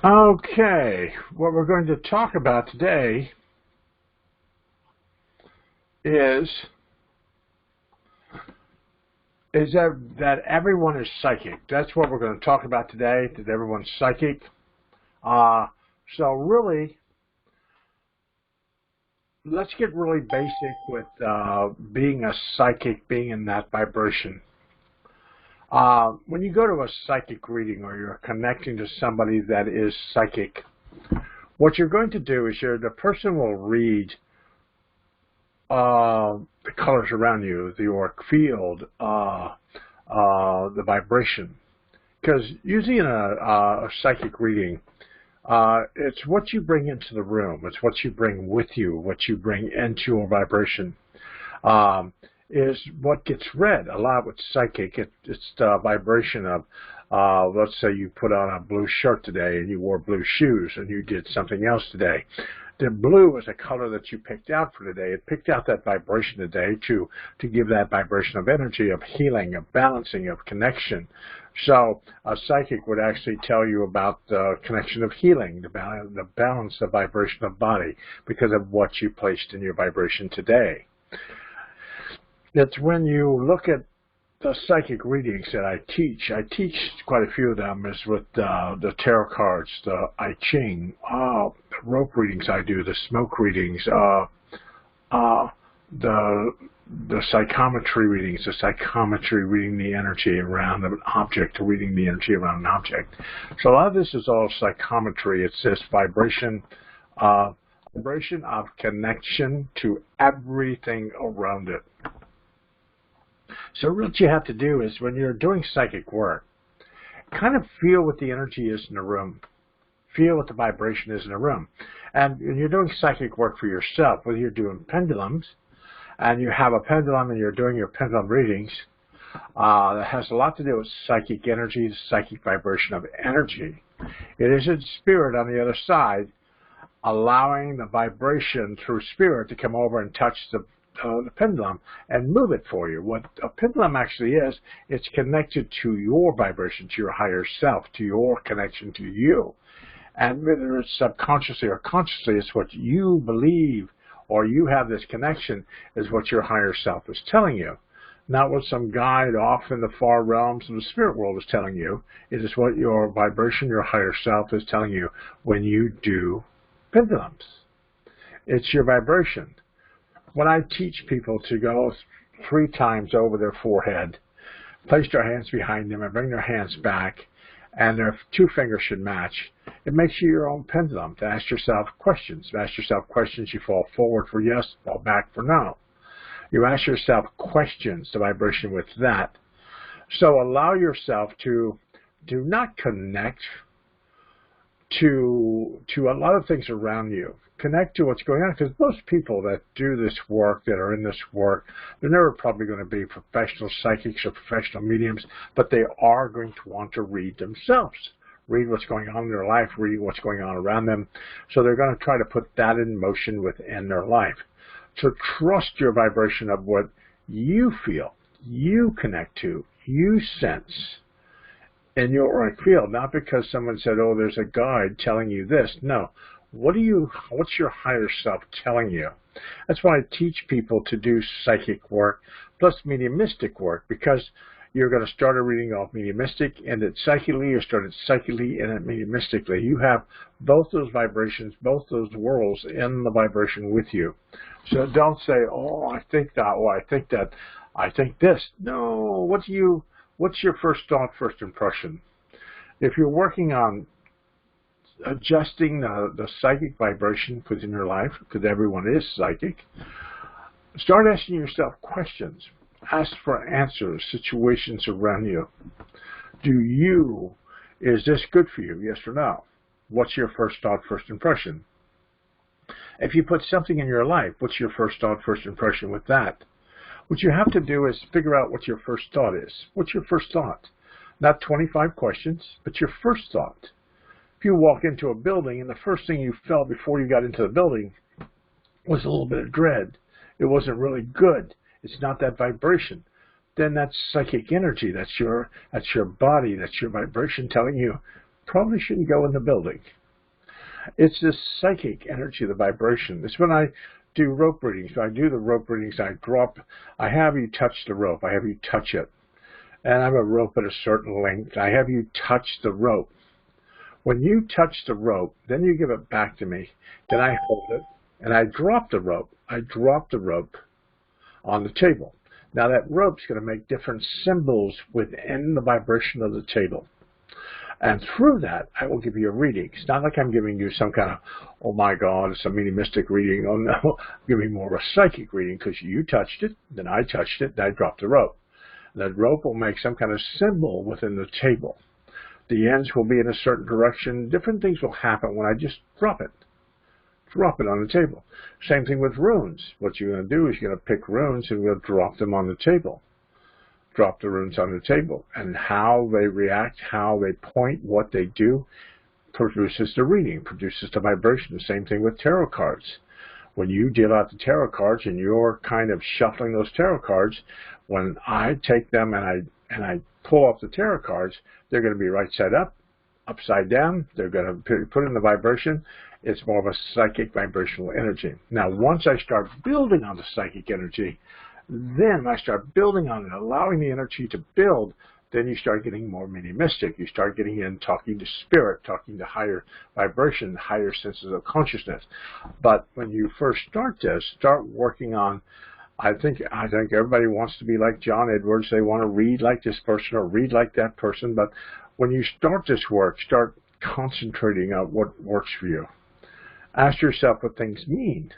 Okay, what we're going to talk about today is that everyone is psychic. That's what we're going to talk about today, that everyone's psychic. So really, let's get really basic with being a psychic, being in that vibration. When you go to a psychic reading or you're connecting to somebody that is psychic, what you're going to do is the person will read the colors around you, the auric field, the vibration. Because usually in a psychic reading, it's what you bring into the room. It's what you bring with you, what you bring into your vibration. Is what gets read. A lot with psychic, it's the vibration of, let's say you put on a blue shirt today and you wore blue shoes and you did something else today. The blue is a color that you picked out for today. It picked out that vibration today to give that vibration of energy, of healing, of balancing, of connection. So a psychic would actually tell you about the connection of healing, the balance of vibration of body because of what you placed in your vibration today. It's when you look at the psychic readings that I teach quite a few of them is with the tarot cards, the I Ching, the rope readings I do, the smoke readings, the psychometry readings, the psychometry reading the energy around an object, reading the energy around an object. So a lot of this is all psychometry. It's this vibration of connection to everything around it. So what you have to do is when you're doing psychic work, kind of feel what the energy is in the room. Feel what the vibration is in the room. And when you're doing psychic work for yourself, whether you're doing pendulums, and you have a pendulum and you're doing your pendulum readings, that has a lot to do with psychic energy, the psychic vibration of energy. It is in spirit on the other side, allowing the vibration through spirit to come over and touch the pendulum and move it for you. What a pendulum actually is, it's connected to your vibration, to your higher self, to your connection to you. And whether it's subconsciously or consciously, it's what you believe or you have this connection is what your higher self is telling you. Not what some guide off in the far realms of the spirit world is telling you. It is what your vibration, your higher self is telling you when you do pendulums. It's your vibration. When I teach people to go 3 times over their forehead, place their hands behind them and bring their hands back, and their 2 fingers should match, it makes you your own pendulum to ask yourself questions. Ask yourself questions, you fall forward for yes, fall back for no. You ask yourself questions, the vibration with that. So allow yourself to not connect to a lot of things around you. Connect to what's going on, because most people that do this work, that are in this work, they're never probably going to be professional psychics or professional mediums, but they are going to want to read themselves, read what's going on in their life, read what's going on around them. So they're going to try to put that in motion within their life. So trust your vibration of what you feel, you connect to, you sense in your auric field, not because someone said, oh, there's a guide telling you this. No. What's your higher self telling you? That's why I teach people to do psychic work plus mediumistic work, because you're going to start a reading off mediumistic, end it psychically, or start it psychically, end it mediumistically. You have both those vibrations, both those worlds in the vibration with you. So don't say, oh, I think that, or I think that, I think this. No, what's your first thought, first impression? If you're working on adjusting the psychic vibration within your life, because everyone is psychic, start asking yourself questions. Ask for answers, situations around you. Is this good for you, yes or no? What's your first thought, first impression? If you put something in your life, what's your first thought, first impression with that? What you have to do is figure out what your first thought is. What's your first thought? Not 25 questions, but your first thought. If you walk into a building and the first thing you felt before you got into the building was a little bit of dread, it wasn't really good, it's not that vibration, then that's psychic energy. That's your body, that's your vibration telling you probably shouldn't go in the building. It's this psychic energy, the vibration. It's when I do rope readings. When I do the rope readings, I have you touch the rope. I have you touch it. And I have a rope at a certain length. I have you touch the rope. When you touch the rope, then you give it back to me. Then I hold it, and I drop the rope. I drop the rope on the table. Now that rope's going to make different symbols within the vibration of the table. And through that, I will give you a reading. It's not like I'm giving you some kind of, oh my God, it's a mediumistic reading. Oh no, I'm giving more of a psychic reading because you touched it, then I touched it, then I dropped the rope. That rope will make some kind of symbol within the table. The ends will be in a certain direction. Different things will happen when I just drop it. Drop it on the table. Same thing with runes. What you're going to do is you're going to pick runes and we'll drop them on the table. Drop the runes on the table. And how they react, how they point, what they do, produces the reading, produces the vibration. The same thing with tarot cards. When you deal out the tarot cards and you're kind of shuffling those tarot cards, when I take them and I pull off the tarot cards, they're going to be right side up, upside down. They're going to put in the vibration. It's more of a psychic vibrational energy. Now, once I start building on the psychic energy, then I start building on it, allowing the energy to build, then you start getting more mediumistic. You start getting in, talking to spirit, talking to higher vibration, higher senses of consciousness. But when you first start this, start working on, I think everybody wants to be like John Edwards. They want to read like this person or read like that person. But when you start this work, start concentrating on what works for you. Ask yourself what things mean.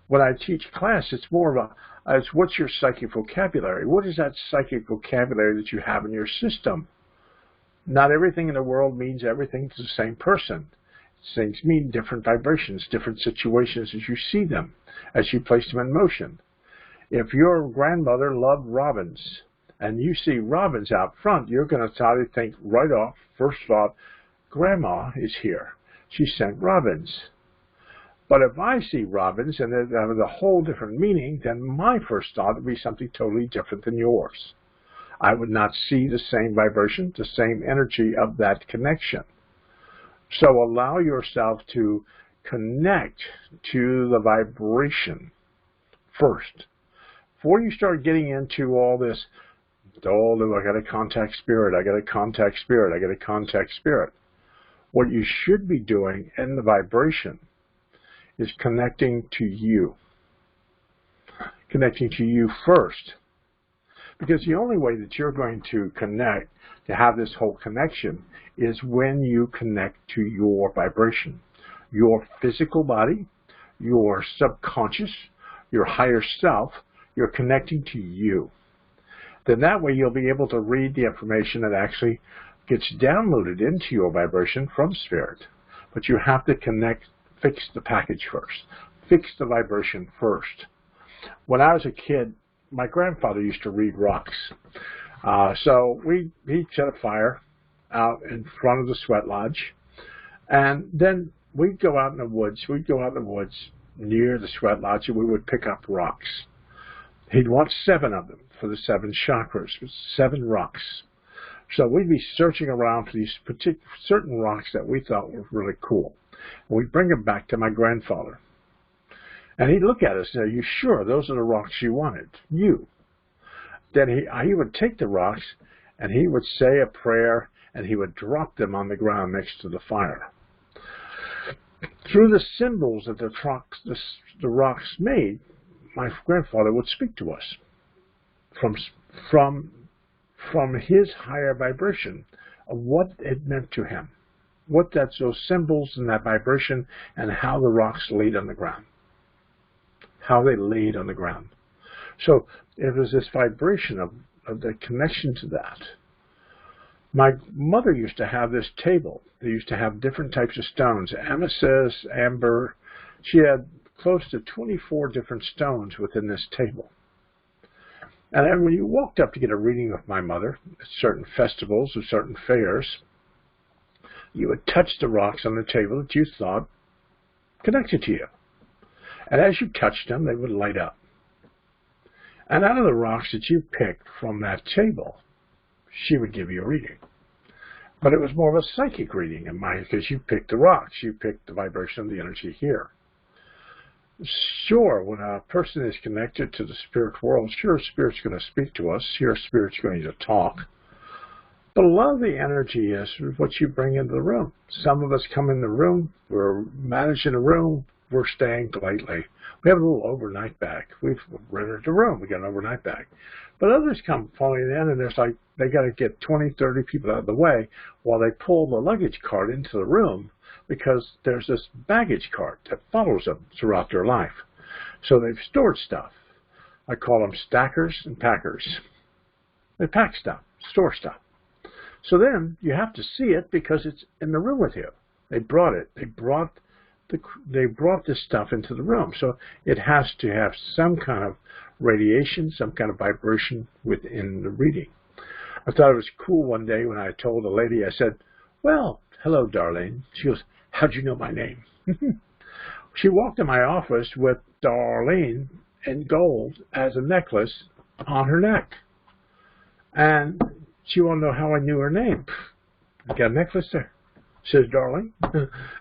When I teach class, it's more of it's what's your psychic vocabulary? What is that psychic vocabulary that you have in your system? Not everything in the world means everything to the same person. Things mean different vibrations, different situations as you see them, as you place them in motion. If your grandmother loved robins and you see robins out front, you're going to try to think right off, first thought, Grandma is here. She sent robins. But if I see robins and they have a whole different meaning, then my first thought would be something totally different than yours. I would not see the same vibration, the same energy of that connection. So allow yourself to connect to the vibration first. Before you start getting into all this, oh, I got to contact spirit, I got to contact spirit, I got to contact spirit. What you should be doing in the vibration is connecting to you. Connecting to you first. Because the only way that you're going to connect, to have this whole connection, is when you connect to your vibration. Your physical body, your subconscious, your higher self, you're connecting to you. Then that way you'll be able to read the information that actually gets downloaded into your vibration from spirit. But you have to connect, fix the package first. Fix the vibration first. When I was a kid, my grandfather used to read rocks. So he'd set a fire out in front of the sweat lodge. And then we'd go out in the woods. We'd go out in the woods near the sweat lodge and we would pick up rocks. He'd want 7 of them for the 7 chakras, 7 rocks. So we'd be searching around for these certain rocks that we thought were really cool. And we'd bring them back to my grandfather. And he'd look at us and say, "Are you sure those are the rocks you wanted?" You. Then he would take the rocks and he would say a prayer and he would drop them on the ground next to the fire. Through the symbols that the rocks made, my grandfather would speak to us from his higher vibration of what it meant to him, what that's those symbols and that vibration, and how the rocks laid on the ground, how they laid on the ground. So it was this vibration of the connection to that. My mother used to have this table. They used to have different types of stones, amethyst, amber. She had close to 24 different stones within this table. And then when you walked up to get a reading with my mother at certain festivals or certain fairs, you would touch the rocks on the table that you thought connected to you. And as you touched them, they would light up. And out of the rocks that you picked from that table, she would give you a reading. But it was more of a psychic reading in mine because you picked the rocks, you picked the vibration of the energy here. Sure, when a person is connected to the spirit world, sure, Spirit's going to speak to us, sure, Spirit's going to talk. But a lot of the energy is what you bring into the room. Some of us come in the room, we're managing the room, we're staying lately. We have a little overnight bag. We've rented a room, we got an overnight bag. But others come falling in, and there's like, they got to get 20, 30 people out of the way while they pull the luggage cart into the room because there's this baggage cart that follows them throughout their life. So they've stored stuff. I call them stackers and packers. They pack stuff, store stuff. So then you have to see it because it's in the room with you. They brought it. They brought this stuff into the room. So it has to have some kind of radiation, some kind of vibration within the reading. I thought it was cool one day when I told a lady, I said, well, hello, Darlene. She goes, how'd you know my name? She walked in my office with Darlene in gold as a necklace on her neck. And she wanted to know how I knew her name. I got a necklace there. Says Darlene.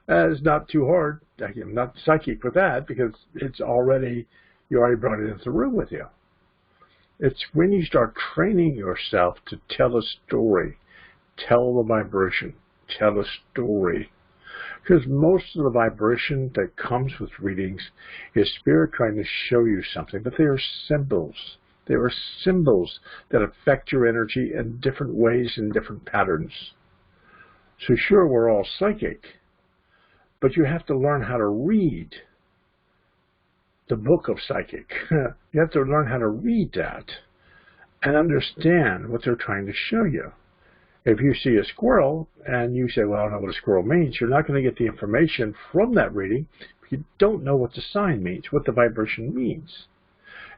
It's not too hard. I'm not psychic with that because you already brought it into the room with you. It's when you start training yourself to tell a story, tell the vibration, tell a story. Because most of the vibration that comes with readings is Spirit trying to show you something, but they are symbols. There are symbols that affect your energy in different ways and different patterns. So sure, we're all psychic, but you have to learn how to read the book of psychic. You have to learn how to read that and understand what they're trying to show you. If you see a squirrel and you say, well, I don't know what a squirrel means, you're not going to get the information from that reading if you don't know what the sign means, what the vibration means.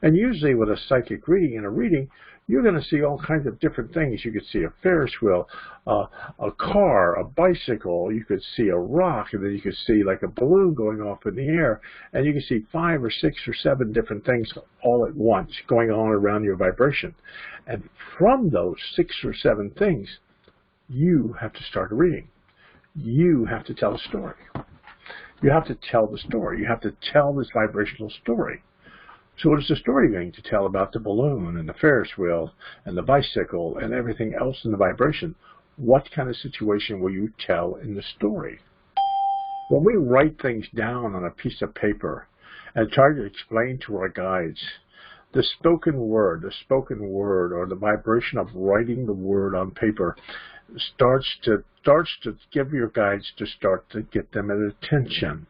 And usually with a psychic reading, in a reading, you're going to see all kinds of different things. You could see a Ferris wheel, a car, a bicycle. You could see a rock, and then you could see like a balloon going off in the air. And you can see 5 or 6 or 7 different things all at once going on around your vibration. And from those 6 or 7 things, you have to start a reading. You have to tell a story. You have to tell the story. You have to tell this vibrational story. So what is the story going to tell about the balloon and the Ferris wheel and the bicycle and everything else in the vibration? What kind of situation will you tell in the story? When we write things down on a piece of paper and try to explain to our guides, the spoken word, or the vibration of writing the word on paper starts to give your guides to start to get them at attention.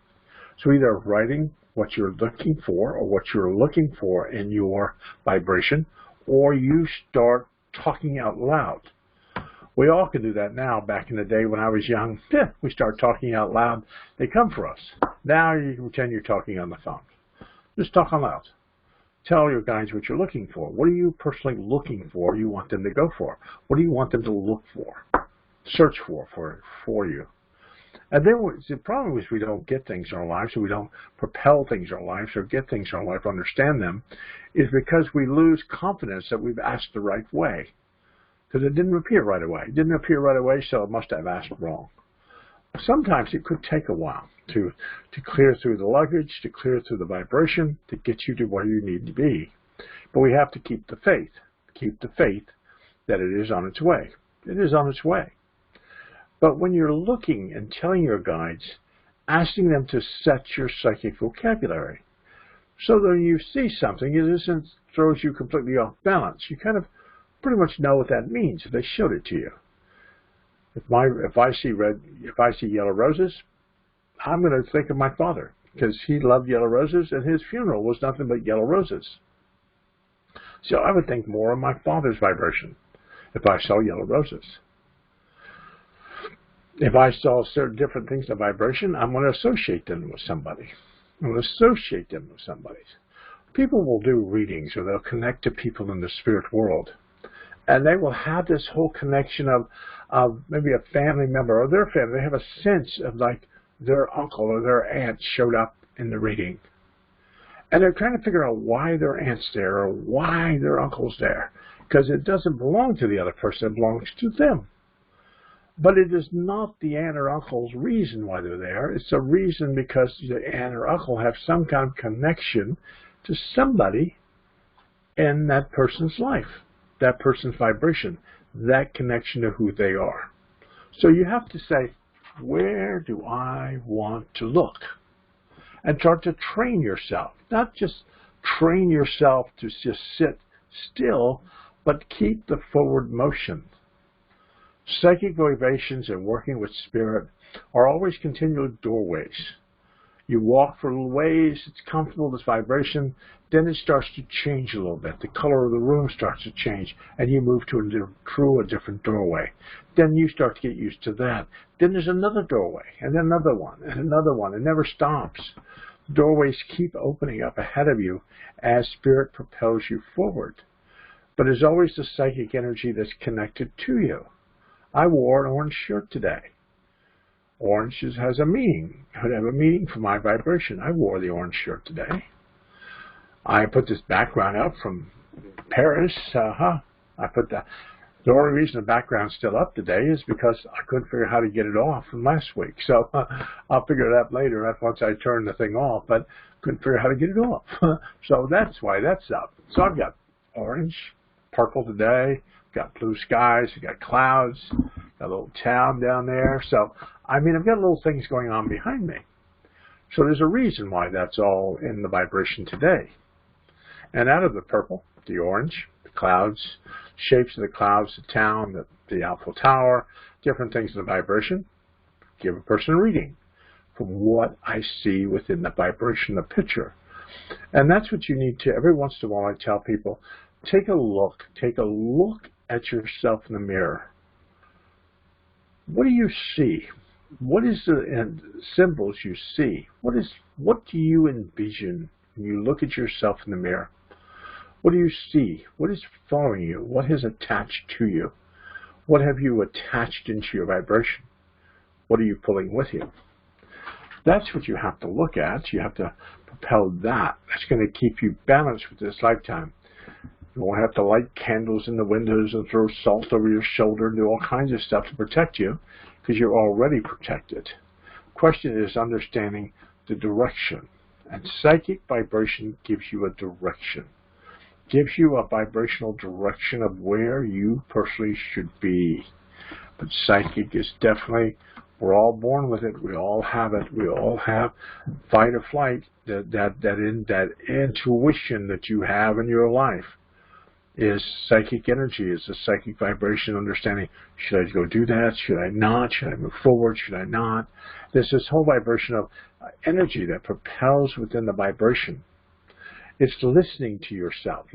So either writing what you're looking for or what you're looking for in your vibration, or you start talking out loud. We all can do that now. Back in the day when I was young, we start talking out loud. They come for us. Now you can pretend you're talking on the phone. Just talk out loud. Tell your guides what you're looking for. What are you personally looking for you want them to go for? What do you want them to look for? Search for you. And then the problem is we don't get things in our lives, or we don't propel things in our lives, or get things in our life, understand them, is because we lose confidence that we've asked the right way. Because it didn't appear right away. It didn't appear right away, so it must have asked wrong. Sometimes it could take a while to clear through the luggage, to clear through the vibration, to get you to where you need to be. But we have to keep the faith that it is on its way. It is on its way. But when you're looking and telling your guides, asking them to set your psychic vocabulary, so that when you see something, it isn't throws you completely off balance. You kind of pretty much know what that means if they showed it to you. If I see yellow roses, I'm going to think of my father, because he loved yellow roses, and his funeral was nothing but yellow roses. So I would think more of my father's vibration if I saw yellow roses. If I saw certain different things in vibration, I'm going to associate them with somebody. People will do readings, or they'll connect to people in the spirit world. And they will have this whole connection of maybe a family member or their family. They have a sense of like their uncle or their aunt showed up in the reading. And they're trying to figure out why their aunt's there or why their uncle's there. Because it doesn't belong to the other person, it belongs to them. But it is not the aunt or uncle's reason why they're there. It's a reason because the aunt or uncle have some kind of connection to somebody in that person's life, that person's vibration, that connection to who they are. So you have to say, where do I want to look? And start to train yourself. Not just train yourself to just sit still, but keep the forward motion. Psychic vibrations and working with spirit are always continual doorways. You walk for a little ways, it's comfortable, this vibration, then it starts to change a little bit. The color of the room starts to change, and you move through a different doorway. Then you start to get used to that. Then there's another doorway, and another one, and another one. It never stops. Doorways keep opening up ahead of you as spirit propels you forward. But there's always the psychic energy that's connected to you. I wore an orange shirt today. Orange has a meaning. It would have a meaning for my vibration. I wore the orange shirt today. I put this background up from Paris. I put the only reason the background's still up today is because I couldn't figure out how to get it off from last week. So I'll figure it out later once I turn the thing off, but couldn't figure out how to get it off. So that's why that's up. So I've got orange, purple today. Got blue skies, we've got clouds, got a little town down there. So, I mean, I've got little things going on behind me. So there's a reason why that's all in the vibration today. And out of the purple, the orange, the clouds, shapes of the clouds, the town, the Eiffel Tower, different things in the vibration, give a person a reading from what I see within the vibration of the picture. And that's what you need to, every once in a while I tell people, take a look at yourself in the mirror. What do you see? What is the symbols you see? What do you envision when you look at yourself in the mirror? What do you see? What is following you? What has attached to you? What have you attached into your vibration? What are you pulling with you? That's what you have to look at. You have to propel that. That's going to keep you balanced with this lifetime. You won't have to light candles in the windows and throw salt over your shoulder and do all kinds of stuff to protect you because you're already protected. The question is understanding the direction. And psychic vibration gives you a direction. Gives you a vibrational direction of where you personally should be. But psychic is definitely, we're all born with it. We all have it. We all have fight or flight. That intuition that you have in your life is psychic energy, is a psychic vibration, understanding, should I go do that? Should I not? Should I move forward? Should I not? There's this whole vibration of energy that propels within the vibration. It's listening to yourself,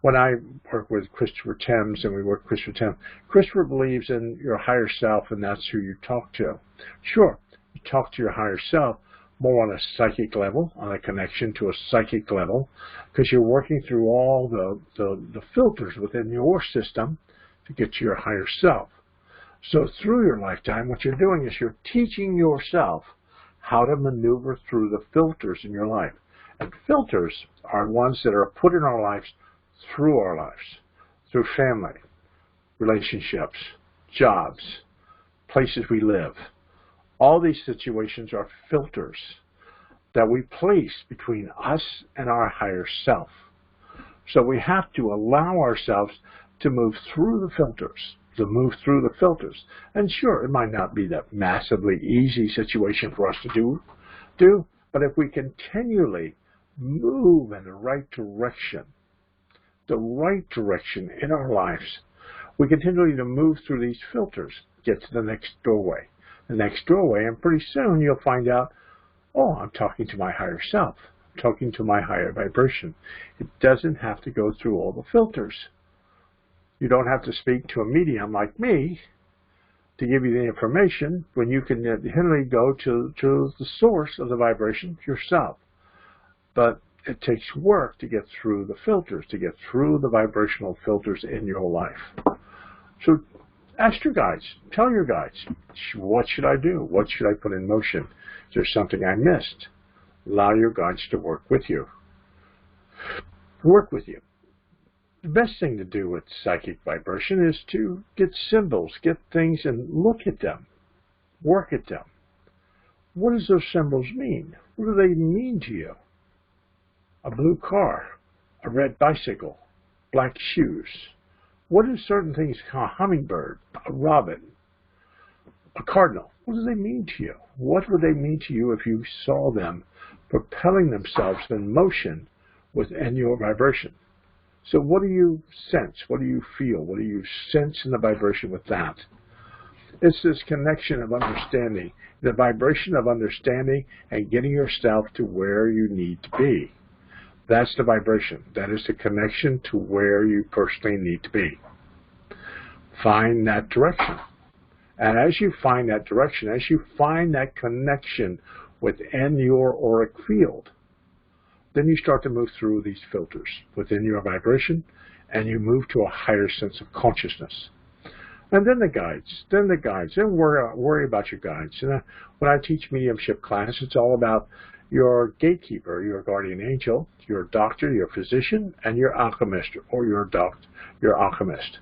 When I work with Christopher Thames, and we work with Christopher Thames, Christopher believes in your higher self, and that's who you talk to. Sure, you talk to your higher self, more on a psychic level, on a connection to a psychic level, because you're working through all the filters within your system to get to your higher self. So through your lifetime, what you're doing is you're teaching yourself how to maneuver through the filters in your life. And filters are ones that are put in our lives, through family, relationships, jobs, places we live. All these situations are filters that we place between us and our higher self. So we have to allow ourselves to move through the filters, And sure, it might not be that massively easy situation for us to do, but if we continually move in the right direction in our lives, we continually to move through these filters, get to the next doorway, and pretty soon you'll find out, oh, I'm talking to my higher self. I'm talking to my higher vibration. It doesn't have to go through all the filters. You don't have to speak to a medium like me to give you the information when you can generally go to the source of the vibration yourself. But it takes work to get through the filters, to get through the vibrational filters in your life. So ask your guides, tell your guides, what should I do? What should I put in motion? Is there something I missed? Allow your guides to work with you. The best thing to do with psychic vibration is to get symbols, get things and look at them, work at them. What does those symbols mean? What do they mean to you? A blue car, a red bicycle, black shoes. What do certain things, a hummingbird, a robin, a cardinal, what do they mean to you? What would they mean to you if you saw them propelling themselves in motion within your vibration? So what do you sense? What do you feel? What do you sense in the vibration with that? It's this connection of understanding, the vibration of understanding and getting yourself to where you need to be. That's the vibration. That is the connection to where you personally need to be. Find that direction. And as you find that direction, as you find that connection within your auric field, then you start to move through these filters within your vibration, and you move to a higher sense of consciousness. And then the guides, then worry about your guides. And when I teach mediumship class, it's all about your gatekeeper, your guardian angel, your doctor, your physician, and your alchemist, or your alchemist.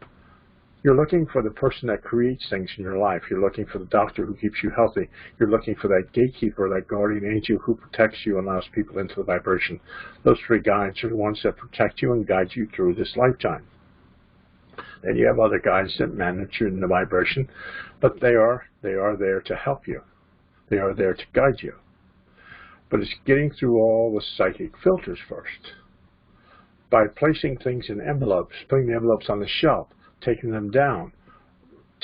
You're looking for the person that creates things in your life. You're looking for the doctor who keeps you healthy. You're looking for that gatekeeper, that guardian angel who protects you and allows people into the vibration. Those three guides are the ones that protect you and guide you through this lifetime. Then you have other guides that manage you in the vibration, but they are there to help you. They are there to guide you. But it's getting through all the psychic filters first. By placing things in envelopes, putting the envelopes on the shelf, taking them down,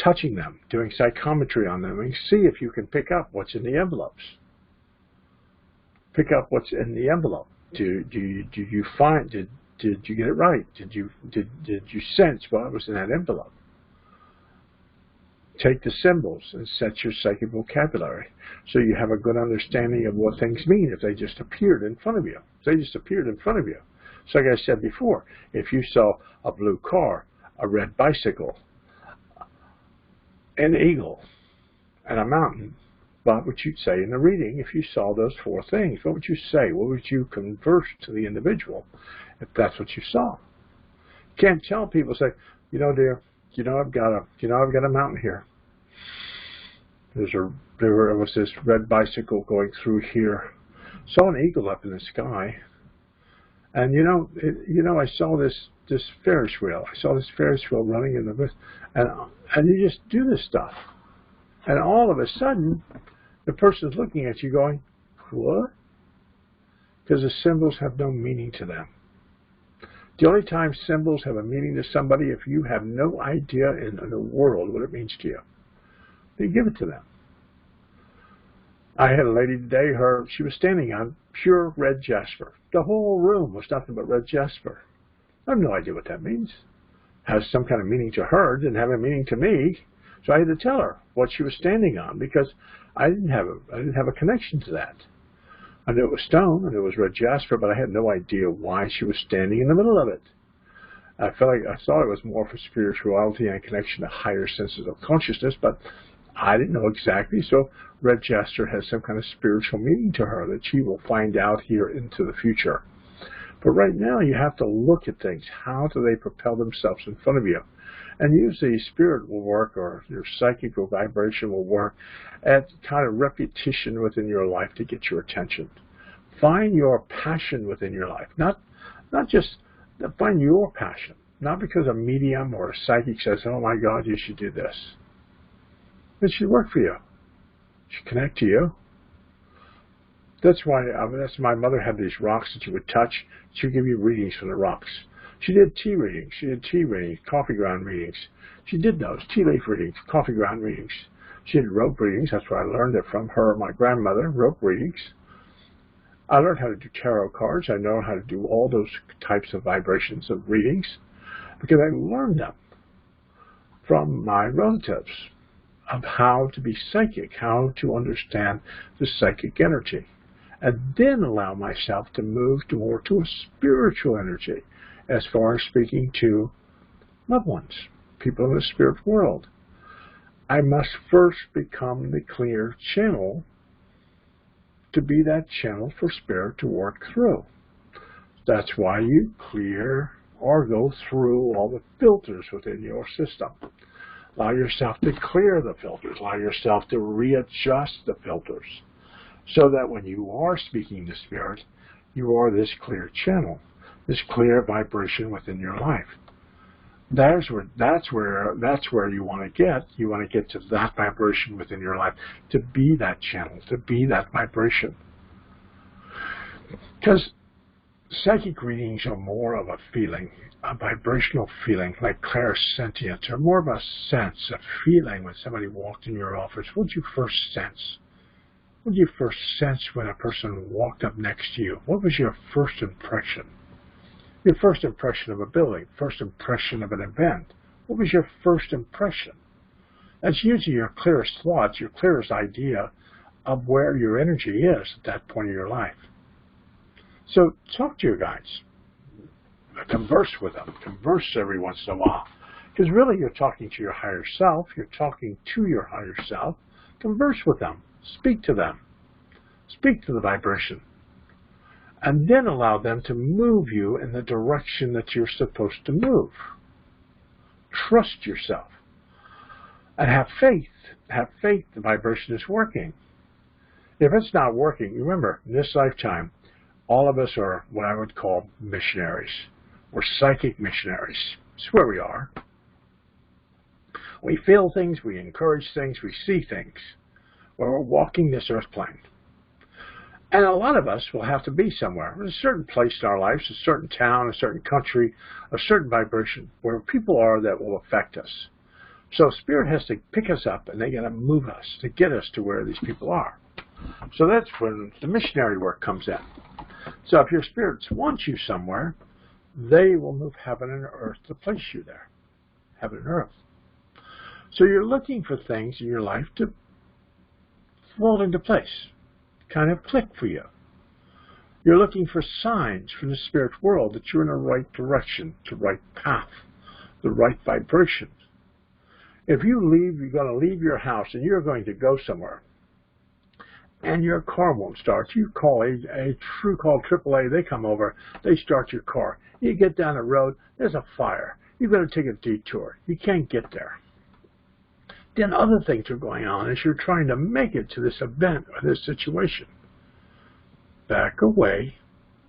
touching them, doing psychometry on them, and see if you can pick up what's in the envelopes. Pick up what's in the envelope. Did you get it right? Did you sense what was in that envelope? Take the symbols and set your psychic vocabulary so you have a good understanding of what things mean if they just appeared in front of you. If they just appeared in front of you. So like I said before, if you saw a blue car, a red bicycle, an eagle, and a mountain, what would you say in the reading if you saw those four things? What would you say? What would you converse to the individual if that's what you saw? You can't tell people, say, dear, I've got a mountain here. There was this red bicycle going through here. Saw an eagle up in the sky. And I saw this Ferris wheel. I saw this Ferris wheel running in the mist, and you just do this stuff, and all of a sudden, the person's looking at you going, "What?" Because the symbols have no meaning to them. The only time symbols have a meaning to somebody if you have no idea in the world what it means to you. You give it to them. I had a lady today, she was standing on pure red jasper. The whole room was nothing but red jasper. I have no idea what that means. It has some kind of meaning to her, didn't have a meaning to me. So I had to tell her what she was standing on because I didn't have a connection to that. I knew it was stone and it was red jasper, but I had no idea why she was standing in the middle of it. I thought it was more for spirituality and connection to higher senses of consciousness, but I didn't know exactly. So red jasper has some kind of spiritual meaning to her that she will find out here into the future. But right now you have to look at things. How do they propel themselves in front of you? And usually spirit will work, or your psychic or vibration will work at kind of repetition within your life to get your attention. Find your passion within your life. Not just find your passion. Not because a medium or a psychic says, "Oh my God, you should do this." It should work for you. It should connect to you. That's why my mother had these rocks that you would touch. She would give you readings from the rocks. She did tea readings. She did tea readings, coffee ground readings. She did those, tea leaf readings, coffee ground readings. She did rope readings. That's where I learned it from her, my grandmother, rope readings. I learned how to do tarot cards. I know how to do all those types of vibrations of readings because I learned them from my relatives of how to be psychic, how to understand the psychic energy, and then allow myself to move more to a spiritual energy as far as speaking to loved ones, people in the spirit world. I must first become the clear channel to be that channel for spirit to work through. That's why you clear or go through all the filters within your system. Allow yourself to clear the filters. Allow yourself to readjust the filters so that when you are speaking to Spirit, you are this clear channel, this clear vibration within your life. That's where you want to get. You want to get to that vibration within your life, to be that channel, to be that vibration. Because psychic readings are more of a feeling, a vibrational feeling, like clairsentience, or more of a sense, a feeling. When somebody walked in your office, what did you first sense? What did you first sense when a person walked up next to you? What was your first impression? Your first impression of a building, first impression of an event. What was your first impression? That's usually your clearest thoughts, your clearest idea of where your energy is at that point in your life. So talk to your guides. Converse with them. Converse every once in a while. Because really you're talking to your higher self. You're talking to your higher self. Converse with them. Speak to them. Speak to the vibration. And then allow them to move you in the direction that you're supposed to move. Trust yourself. And have faith. Have faith the vibration is working. If it's not working, remember, in this lifetime, all of us are what I would call missionaries. We're psychic missionaries. It's where we are. We feel things, we encourage things, we see things. We're walking this earth plane. And a lot of us will have to be somewhere, in a certain place in our lives, a certain town, a certain country, a certain vibration, where people are that will affect us. So Spirit has to pick us up, and they got to move us to get us to where these people are. So that's when the missionary work comes in. So if your spirits want you somewhere, they will move heaven and earth to place you there. Heaven and earth. So you're looking for things in your life to fall into place, kind of click for you. You're looking for signs from the spirit world that you're in the right direction, the right path, the right vibration. If you're going to leave your house and you're going to go somewhere, and your car won't start, you call a true call AAA, they come over, they start your car. You get down the road, there's a fire. You've got to take a detour. You can't get there. Then other things are going on as you're trying to make it to this event or this situation. Back away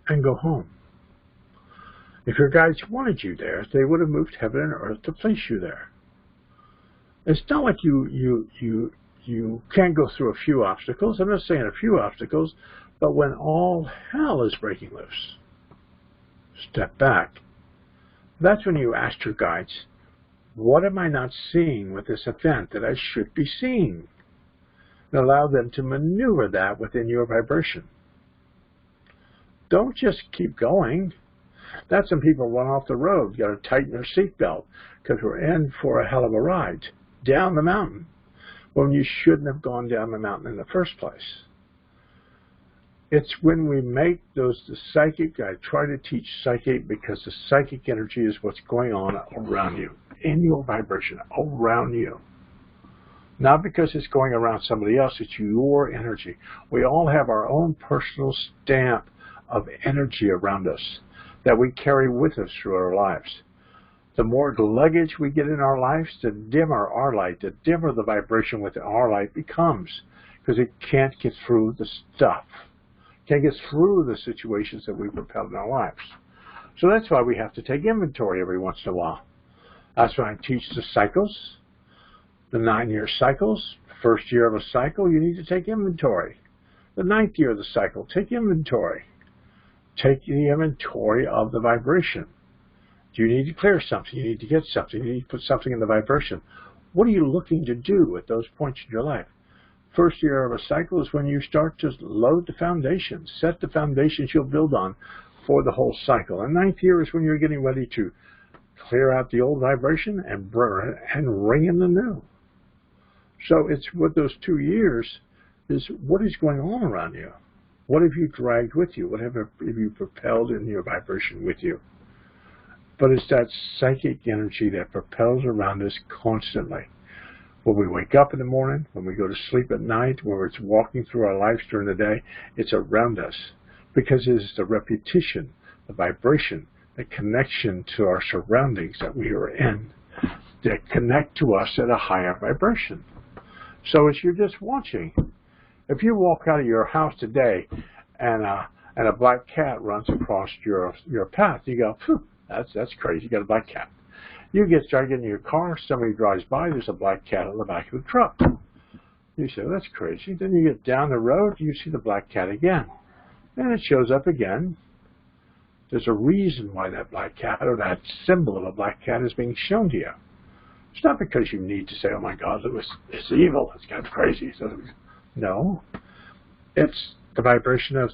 and go home. If your guides wanted you there, they would have moved heaven and earth to place you there. It's not like you can't go through a few obstacles. I'm not saying a few obstacles, but when all hell is breaking loose, step back. That's when you ask your guides, what am I not seeing with this event that I should be seeing? And allow them to maneuver that within your vibration. Don't just keep going. That's when people run off the road. You got to tighten their seatbelt because we're in for a hell of a ride down the mountain when you shouldn't have gone down the mountain in the first place. It's when we make the psychic, I try to teach psychic because the psychic energy is what's going on around you, in your vibration, around you. Not because it's going around somebody else, it's your energy. We all have our own personal stamp of energy around us that we carry with us through our lives. The more luggage we get in our lives, the dimmer our light, the dimmer the vibration within our light becomes, because it can't get through the stuff. Can't get through the situations that we've propelled in our lives. So that's why we have to take inventory every once in a while. That's why I teach the cycles, the 9-year cycles. First year of a cycle, you need to take inventory. The 9th year of the cycle, take inventory. Take the inventory of the vibration. Do you need to clear something? You need to get something. You need to put something in the vibration. What are you looking to do at those points in your life? First year of a cycle is when you start to load the foundations, set the foundations you'll build on for the whole cycle. And 9th year is when you're getting ready to clear out the old vibration and ring in the new. So it's with those 2 years is what is going on around you. What have you dragged with you? What have you propelled in your vibration with you? But it's that psychic energy that propels around us constantly. When we wake up in the morning, when we go to sleep at night, when it's walking through our lives during the day, it's around us. Because it is the repetition, the vibration, a connection to our surroundings that we are in that connect to us at a higher vibration. So as you're just watching, if you walk out of your house today and a black cat runs across your path, you go, phew, that's crazy, you got a black cat. You start getting in your car, somebody drives by, there's a black cat on the back of the truck. You say, well, that's crazy. Then you get down the road, you see the black cat again. And it shows up again. There's a reason why that black cat or that symbol of a black cat is being shown to you. It's not because you need to say, oh my God, it's evil, it's kind of crazy. No. It's the vibration of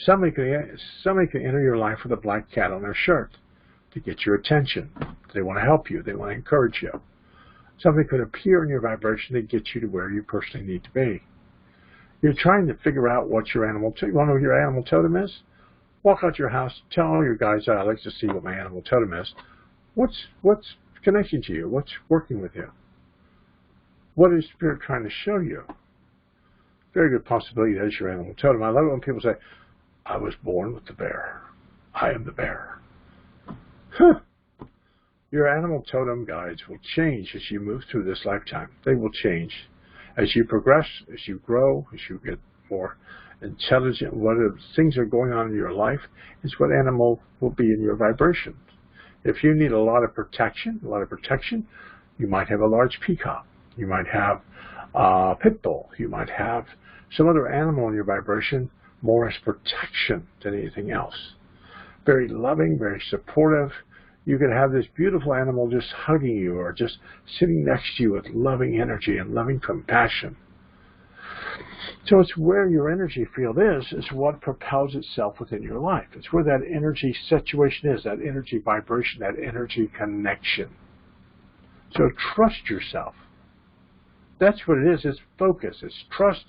somebody can enter your life with a black cat on their shirt to get your attention. They want to help you. They want to encourage you. Something could appear in your vibration to get you to where you personally need to be. You're trying to figure out what your animal, you want to know what your animal totem is? Walk out your house, tell all your guys, I'd like to see what my animal totem is. What's connecting to you? What's working with you? What is Spirit trying to show you? Very good possibility that is your animal totem. I love it when people say, I was born with the bear. I am the bear. Huh. Your animal totem guides will change as you move through this lifetime. They will change. As you progress, as you grow, as you get more intelligent, what things are going on in your life is what animal will be in your vibration. If you need a lot of protection, you might have a large peacock. You might have a pit bull. You might have some other animal in your vibration more as protection than anything else. Very loving, very supportive. You could have this beautiful animal just hugging you or just sitting next to you with loving energy and loving compassion. So it's where your energy field is what propels itself within your life. It's where that energy situation is, that energy vibration, that energy connection. So trust yourself. That's what it is. It's focus. It's trust,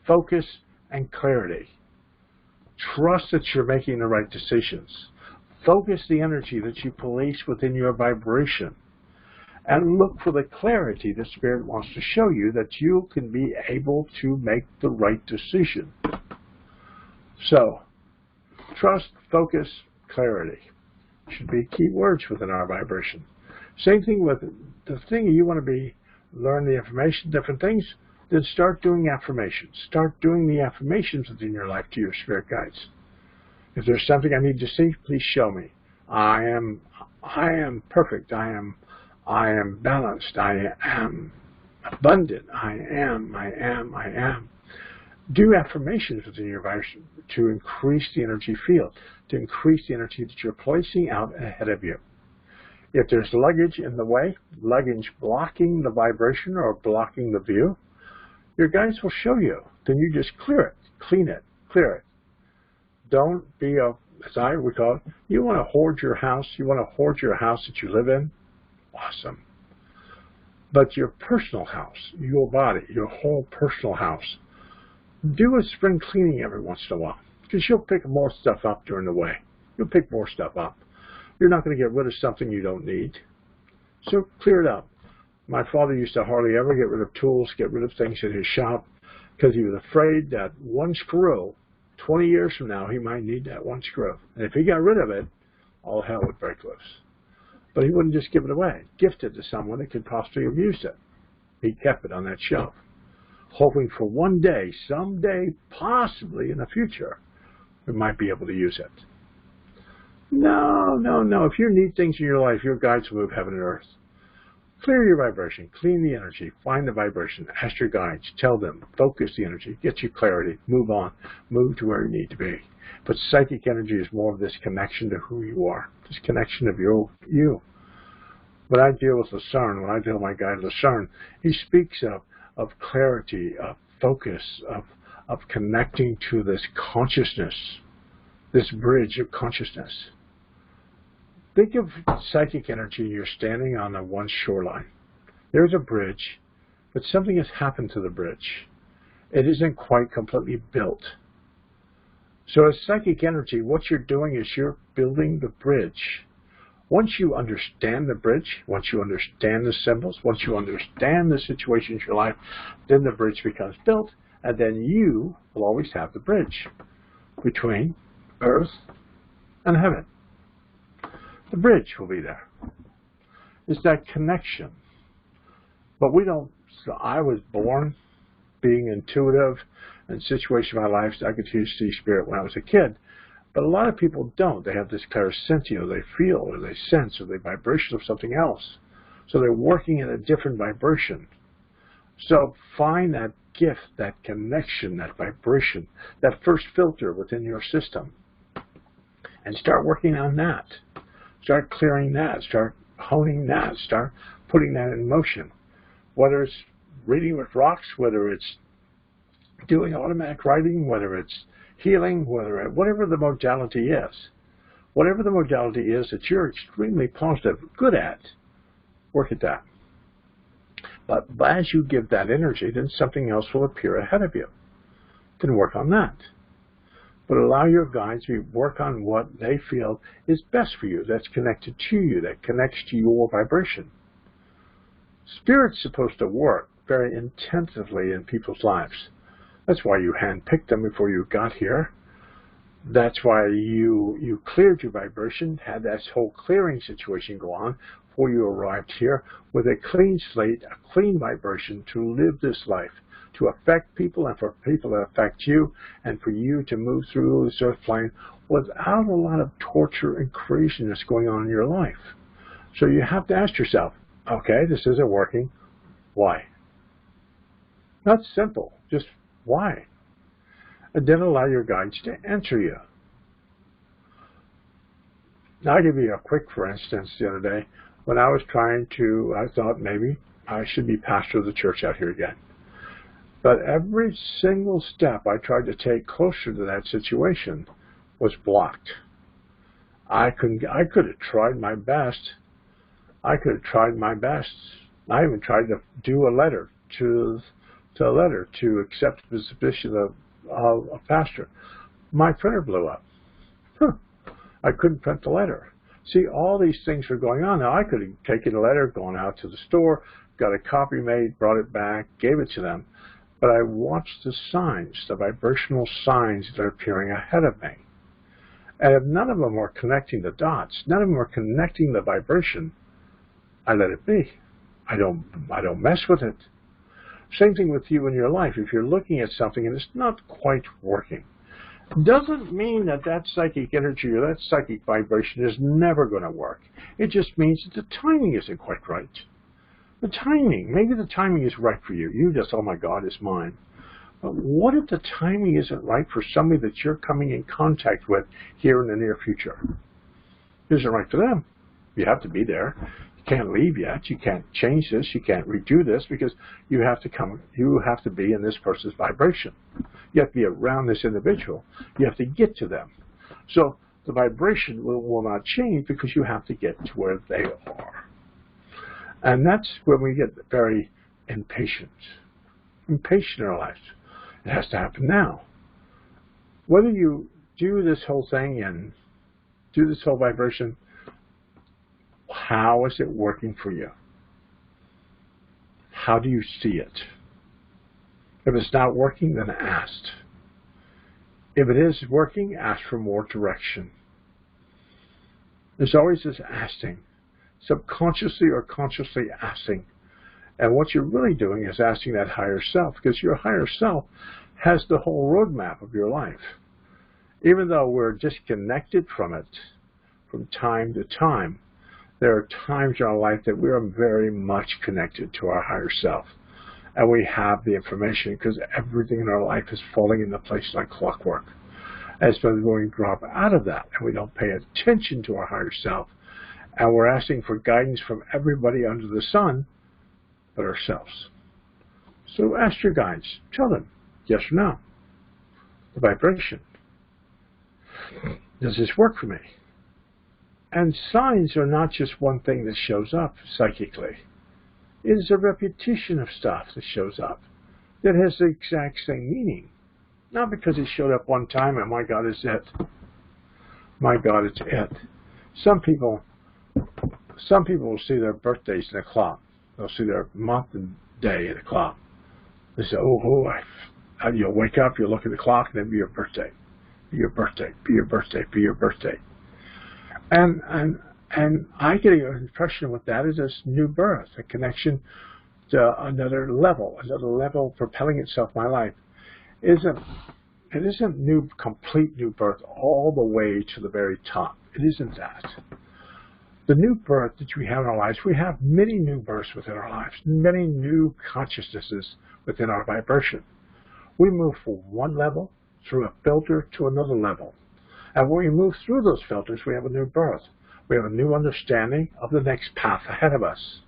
focus, and clarity. Trust that you're making the right decisions. Focus the energy that you place within your vibration. And look for the clarity that Spirit wants to show you that you can be able to make the right decision. So, trust, focus, clarity should be key words within our vibration. Same thing with the thing you want to be, learn the information, different things, then start doing affirmations. Start doing the affirmations within your life to your spirit guides. If there's something I need to see, please show me. I am perfect. I am balanced. I am abundant. I am. Do affirmations within your vibration to increase the energy field, to increase the energy that you're placing out ahead of you. If there's luggage in the way, luggage blocking the vibration or blocking the view, your guides will show you. Then you just clear it, clean it, clear it. Don't be as I would call it, you want to hoard your house, you want to hoard your house that you live in, awesome. But your personal house, your body, your whole personal house, do a spring cleaning every once in a while, because you'll pick more stuff up during the way. You'll pick more stuff up. You're not going to get rid of something you don't need. So clear it up. My father used to hardly ever get rid of tools, get rid of things in his shop, because he was afraid that one screw, 20 years from now, he might need that one screw. And if he got rid of it, all hell would break loose. But he wouldn't just give it away, gift it to someone that could possibly have used it. He kept it on that shelf, hoping for one day, someday, possibly in the future, we might be able to use it. No. If you need things in your life, your guides will move heaven and earth. Clear your vibration, clean the energy, find the vibration, ask your guides, tell them, focus the energy, get you clarity, move on, move to where you need to be. But psychic energy is more of this connection to who you are, this connection of you. When I deal with Lucerne, when I deal with my guide Lucerne, he speaks of clarity, of focus, of connecting to this consciousness, this bridge of consciousness. Think of psychic energy. You're standing on one shoreline. There's a bridge, but something has happened to the bridge. It isn't quite completely built. So as psychic energy, what you're doing is you're building the bridge. Once you understand the bridge, once you understand the symbols, once you understand the situations in your life, then the bridge becomes built, and then you will always have the bridge between earth and heaven. The bridge will be there. It's that connection. But we don't, so I was born being intuitive and situation in my life, so I could see spirit when I was a kid. But a lot of people don't. They have this clairsentient, they feel, or they sense, or they vibration of something else. So they're working in a different vibration. So find that gift, that connection, that vibration, that first filter within your system, and start working on that. Start clearing that. Start honing that. Start putting that in motion. Whether it's reading with rocks, whether it's doing automatic writing, whether it's healing, whatever the modality is. Whatever the modality is that you're extremely positive, good at, work at that. But as you give that energy, then something else will appear ahead of you. Then work on that. But allow your guides to work on what they feel is best for you, that's connected to you, that connects to your vibration. Spirit's supposed to work very intensively in people's lives. That's why you handpicked them before you got here. That's why you cleared your vibration, had that whole clearing situation go on before you arrived here with a clean slate, a clean vibration to live this life, to affect people and for people to affect you, and for you to move through this earth plane without a lot of torture and craziness going on in your life. So you have to ask yourself, okay, this isn't working. Why? Not simple, just why? And then allow your guides to answer you. Now, I'll give you a quick for instance the other day. When I was I thought maybe I should be pastor of the church out here again. But every single step I tried to take closer to that situation was blocked. I could have tried my best. I even tried to do a letter to accept the position of a pastor. My printer blew up. I couldn't print the letter. See, all these things were going on. Now, I could have taken the letter, gone out to the store, got a copy made, brought it back, gave it to them. But I watched the signs, the vibrational signs that are appearing ahead of me. And if none of them were connecting the dots, none of them were connecting the vibration, I let it be. I don't mess with it. Same thing with you in your life. If you're looking at something and it's not quite working, doesn't mean that psychic energy or that psychic vibration is never going to work. It just means that the timing isn't quite right. The timing, maybe the timing is right for you. You just, oh my God, it's mine. But what if the timing isn't right for somebody that you're coming in contact with here in the near future? It isn't right for them. You have to be there. You can't leave yet. You can't change this. You can't redo this because you have to be in this person's vibration. You have to be around this individual. You have to get to them. So the vibration will not change because you have to get to where they are. And that's when we get very impatient. Impatient in our lives. It has to happen now. Whether you do this whole thing and do this whole vibration, how is it working for you? How do you see it? If it's not working, then ask. If it is working, ask for more direction. There's always this asking, subconsciously or consciously asking. And what you're really doing is asking that higher self, because your higher self has the whole roadmap of your life. Even though we're disconnected from it from time to time, there are times in our life that we are very much connected to our higher self. And we have the information because everything in our life is falling into place like clockwork. And so when we drop out of that and we don't pay attention to our higher self, and we're asking for guidance from everybody under the sun but ourselves. So ask your guides. Tell them, yes or no. The vibration. Does this work for me? And signs are not just one thing that shows up psychically. It is a repetition of stuff that shows up that has the exact same meaning. Not because it showed up one time and my God, it's it. My God, it's it. Some people will see their birthdays in a clock. They'll see their month and day in a clock. They say, you'll wake up, you'll look at the clock, and then be your birthday. Be your birthday, be your birthday, be your birthday. And And I get an impression with that is this new birth, a connection to another level propelling itself in my life. It isn't complete new birth all the way to the very top. It isn't that. The new birth that we have in our lives, we have many new births within our lives, many new consciousnesses within our vibration. We move from one level through a filter to another level. And when we move through those filters, we have a new birth. We have a new understanding of the next path ahead of us.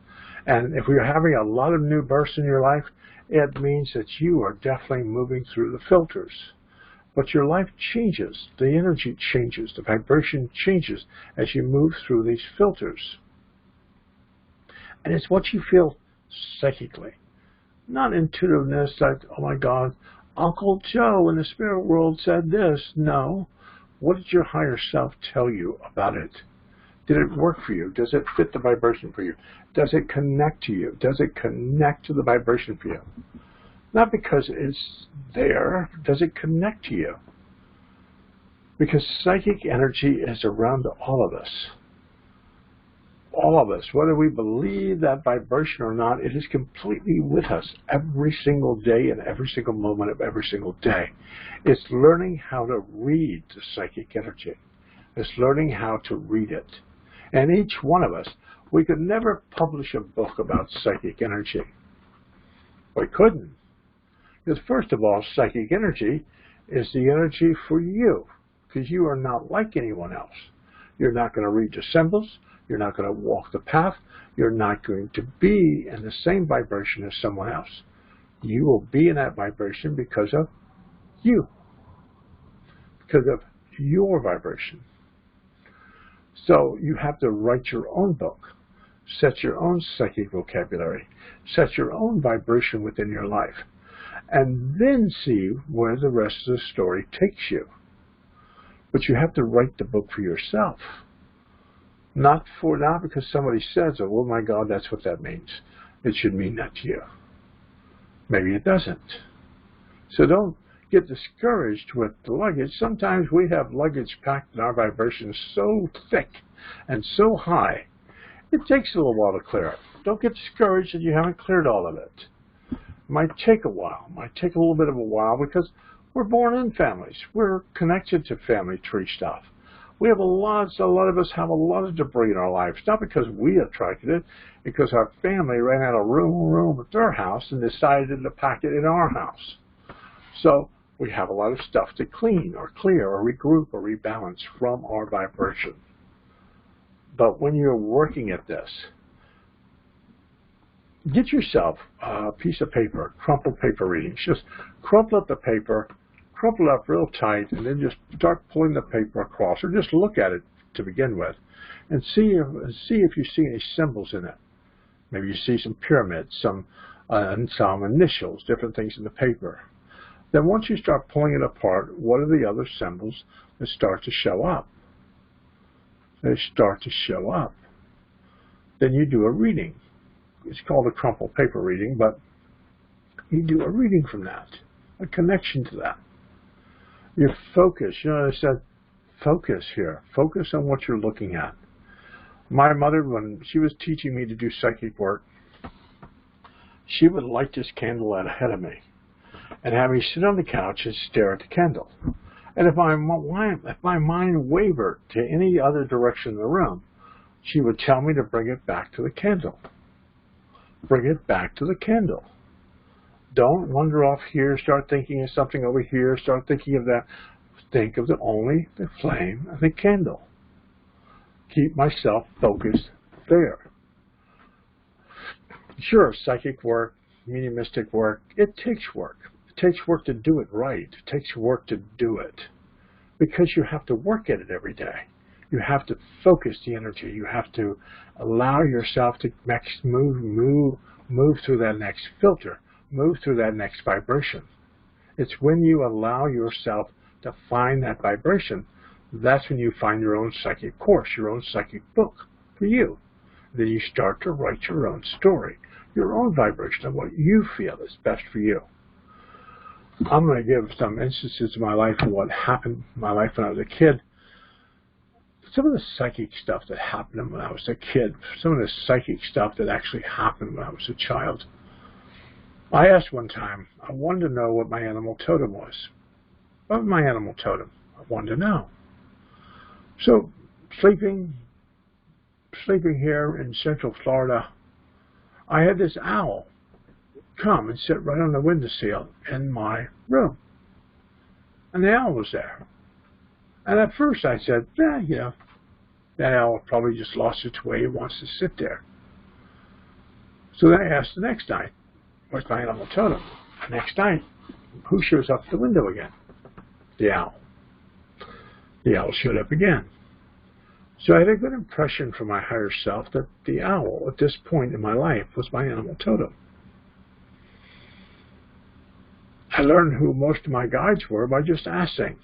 And if you're having a lot of new births in your life, it means that you are definitely moving through the filters. But your life changes, the energy changes, the vibration changes as you move through these filters. And it's what you feel psychically. Not intuitiveness that, oh my God, Uncle Joe in the spirit world said this. No. What did your higher self tell you about it? Did it work for you? Does it fit the vibration for you? Does it connect to you? Does it connect to the vibration for you? Not because it's there. Does it connect to you? Because psychic energy is around all of us. All of us, whether we believe that vibration or not, it is completely with us every single day and every single moment of every single day. It's learning how to read the psychic energy. It's learning how to read it. And each one of us, we could never publish a book about psychic energy. We couldn't. Because first of all, psychic energy is the energy for you. Because you are not like anyone else. You're not going to read the symbols. You're not going to walk the path. You're not going to be in the same vibration as someone else. You will be in that vibration because of you. Because of your vibration. So you have to write your own book. Set your own psychic vocabulary. Set your own vibration within your life. And then see where the rest of the story takes you. But you have to write the book for yourself. Not because somebody says, oh my God, that's what that means. It should mean that to you. Maybe it doesn't. So don't get discouraged with the luggage. Sometimes we have luggage packed in our vibrations so thick and so high, it takes a little while to clear it. Don't get discouraged that you haven't cleared all of it. It might take a while. It might take a little bit of a while because we're born in families. We're connected to family tree stuff. We have a lot of us have a lot of debris in our lives, not because we attracted it, because our family ran out of room at their house and decided to pack it in our house. So we have a lot of stuff to clean or clear or regroup or rebalance from our vibration. But when you're working at this, get yourself a piece of paper, crumpled paper readings. Just crumple up the paper, crumple it up real tight, and then just start pulling the paper across, or just look at it to begin with, and see if you see any symbols in it. Maybe you see some pyramids, some initials, different things in the paper. Then once you start pulling it apart, what are the other symbols that start to show up? They start to show up. Then you do a reading. It's called a crumpled paper reading, but you do a reading from that, a connection to that. You focus. You know, I said, focus here. Focus on what you're looking at. My mother, when she was teaching me to do psychic work, she would light this candle out ahead of me and have me sit on the couch and stare at the candle. And if my mind wavered to any other direction in the room, she would tell me to bring it back to the candle. Bring it back to the candle. Don't wander off here, start thinking of something over here, start thinking of that. Think of only the flame of the candle. Keep myself focused there. Sure, psychic work, mediumistic work, it takes work. It takes work to do it right. It takes work to do it. Because you have to work at it every day. You have to focus the energy. You have to allow yourself to move through that next filter. Move through that next vibration. It's when you allow yourself to find that vibration, that's when you find your own psychic course, your own psychic book for you. Then you start to write your own story, your own vibration of what you feel is best for you. I'm going to give some instances of my life of what happened in my life when I was a kid. some of the psychic stuff that happened when I was a kid, some of the psychic stuff that actually happened when I was a child. I asked one time, I wanted to know what my animal totem was. What was my animal totem? I wanted to know. So, sleeping here in Central Florida, I had this owl come and sit right on the windowsill in my room. And the owl was there. And at first I said, yeah, that owl probably just lost its way and wants to sit there. So then I asked the next night, what's my animal totem? The next night, who shows up at the window again? The owl. The owl showed up again. So I had a good impression from my higher self that the owl, at this point in my life, was my animal totem. I learned who most of my guides were by just asking,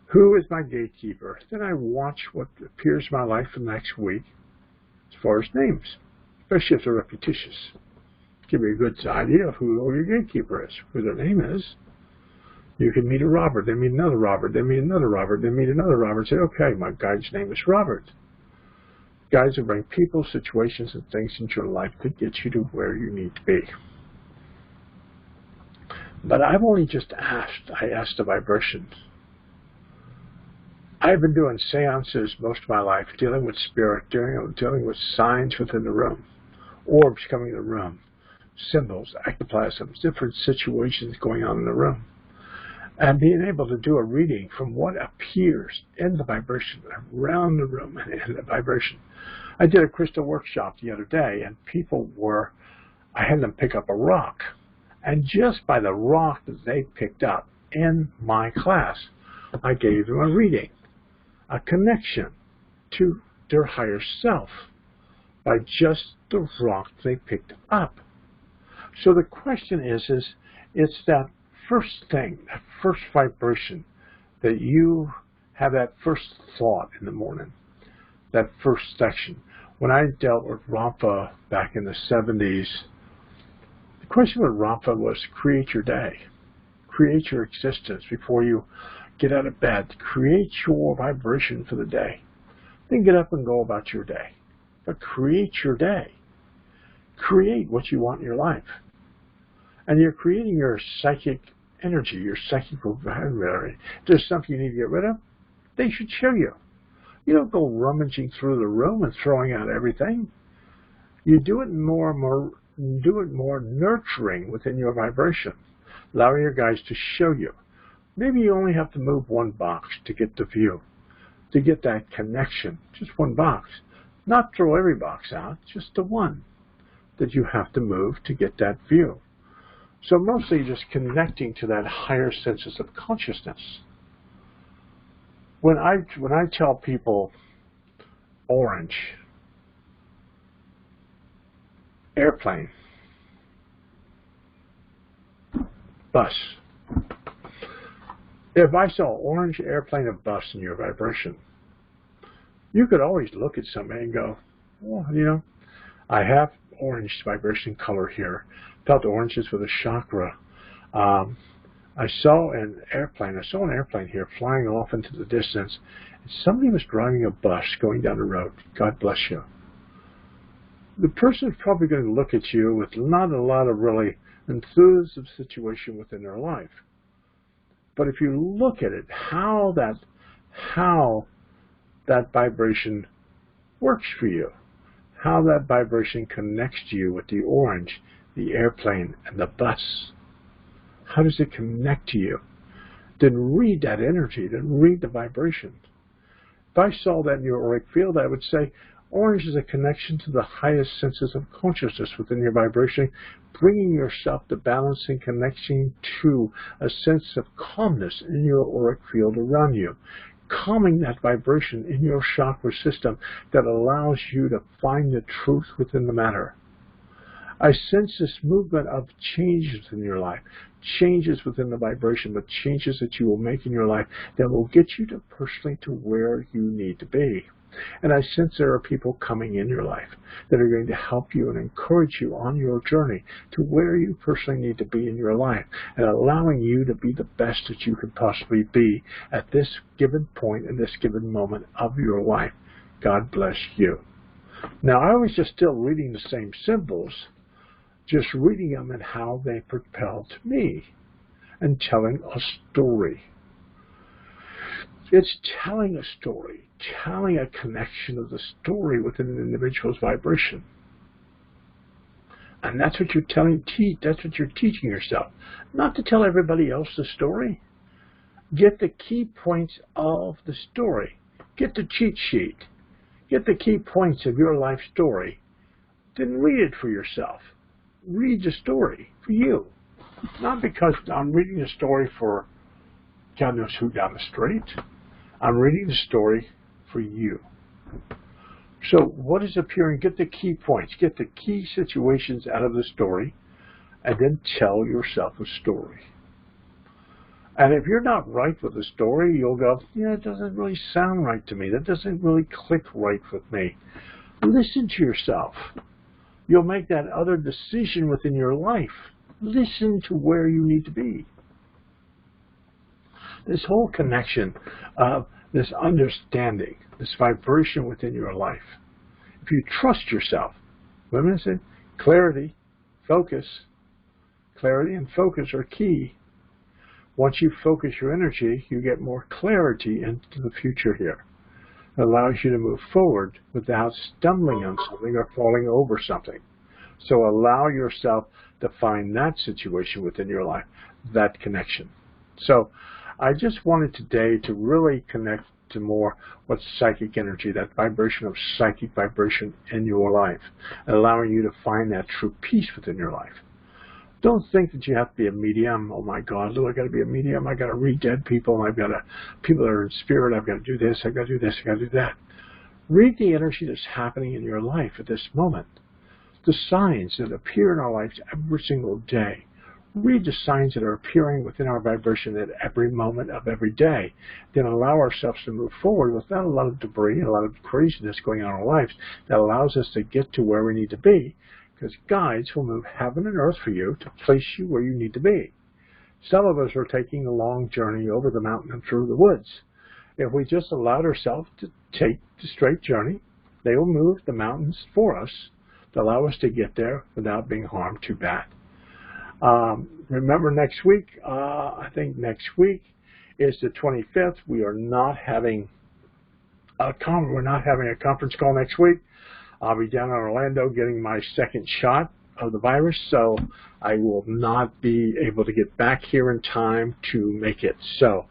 who is my gatekeeper? Then I watch what appears in my life for the next week as far as names, especially if they're repetitious. Give me a good idea of who your gatekeeper is, who their name is. You can meet a Robert, then meet another Robert, then meet another Robert, then meet another Robert. Say, okay, my guide's name is Robert. Guides will bring people, situations, and things into your life to get you to where you need to be. But I've only just asked. I asked the vibration. I've been doing seances most of my life, dealing with spirit, dealing with signs within the room, orbs coming in the room, symbols, ectoplasms, different situations going on in the room, and being able to do a reading from what appears in the vibration around the room and in the vibration. I did a crystal workshop the other day, and I had them pick up a rock, and just by the rock that they picked up in my class, I gave them a reading, a connection to their higher self by just the rock they picked up. So the question is it's that first thing, that first vibration, that you have that first thought in the morning, that first section. When I dealt with Rampa back in the 70s, the question with Rampa was create your day, create your existence before you get out of bed, create your vibration for the day. Then get up and go about your day. But create your day. Create what you want in your life. And you're creating your psychic energy, your psychic vocabulary. If there's something you need to get rid of, they should show you. You don't go rummaging through the room and throwing out everything. You do it more nurturing within your vibration. Allow your guides to show you. Maybe you only have to move one box to get the view, to get that connection. Just one box. Not throw every box out, just the one that you have to move to get that view. So mostly just connecting to that higher senses of consciousness. When I tell people orange, airplane, bus. If I saw orange, airplane, or bus in your vibration, you could always look at somebody and go, well, I have orange vibration color here. Felt oranges with a chakra. I saw an airplane here flying off into the distance, and somebody was driving a bus going down the road. God bless you. The person is probably going to look at you with not a lot of really enthusiasm situation within their life. But if you look at it, how that vibration works for you, how that vibration connects to you with the orange, the airplane, and the bus. How does it connect to you? Then read that energy, then read the vibration. If I saw that in your auric field, I would say orange is a connection to the highest senses of consciousness within your vibration, bringing yourself to balance and connecting to a sense of calmness in your auric field around you. Calming that vibration in your chakra system that allows you to find the truth within the matter. I sense this movement of changes in your life, changes within the vibration, but changes that you will make in your life that will get you to personally to where you need to be. And I sense there are people coming in your life that are going to help you and encourage you on your journey to where you personally need to be in your life and allowing you to be the best that you can possibly be at this given point in this given moment of your life. God bless you. Now, I was just still reading the same symbols, just reading them and how they propelled me and telling a story. It's telling a story, telling a connection of the story within an individual's vibration. And that's what you're that's what you're teaching yourself. Not to tell everybody else the story. Get the key points of the story. Get the cheat sheet. Get the key points of your life story. Then read it for yourself. Read the story for you. Not because I'm reading the story for God knows who down the street. I'm reading the story for you. So what is appearing? Get the key points. Get the key situations out of the story and then tell yourself a story. And if you're not right with the story, you'll go, yeah, it doesn't really sound right to me. That doesn't really click right with me. Listen to yourself. You'll make that other decision within your life. Listen to where you need to be. This whole connection of this understanding, this vibration within your life. If you trust yourself, what am I saying? Clarity, focus. Clarity and focus are key. Once you focus your energy, you get more clarity into the future here. It allows you to move forward without stumbling on something or falling over something. So allow yourself to find that situation within your life, that connection. So I just wanted today to really connect to more what's psychic energy, that vibration of psychic vibration in your life, and allowing you to find that true peace within your life. Don't think that you have to be a medium. Oh my God, Lou, I got to be a medium. I got to read dead people. I've got to, people that are in spirit. I've got to do this. I've got to do this. I've got to do that. Read the energy that's happening in your life at this moment. The signs that appear in our lives every single day. Read the signs that are appearing within our vibration at every moment of every day. Then allow ourselves to move forward without a lot of debris and a lot of craziness going on in our lives that allows us to get to where we need to be. Because guides will move heaven and earth for you to place you where you need to be. Some of us are taking a long journey over the mountain and through the woods. If we just allowed ourselves to take the straight journey, they will move the mountains for us to allow us to get there without being harmed too bad. Remember next week, I think next week is the 25th. We are not having we're not having a conference call next week. I'll be down in Orlando getting my second shot of the virus, so I will not be able to get back here in time to make it. So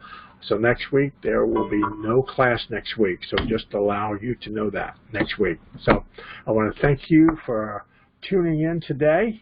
next week, there will be no class next week, so just allow you to know that next week. So I want to thank you for tuning in today.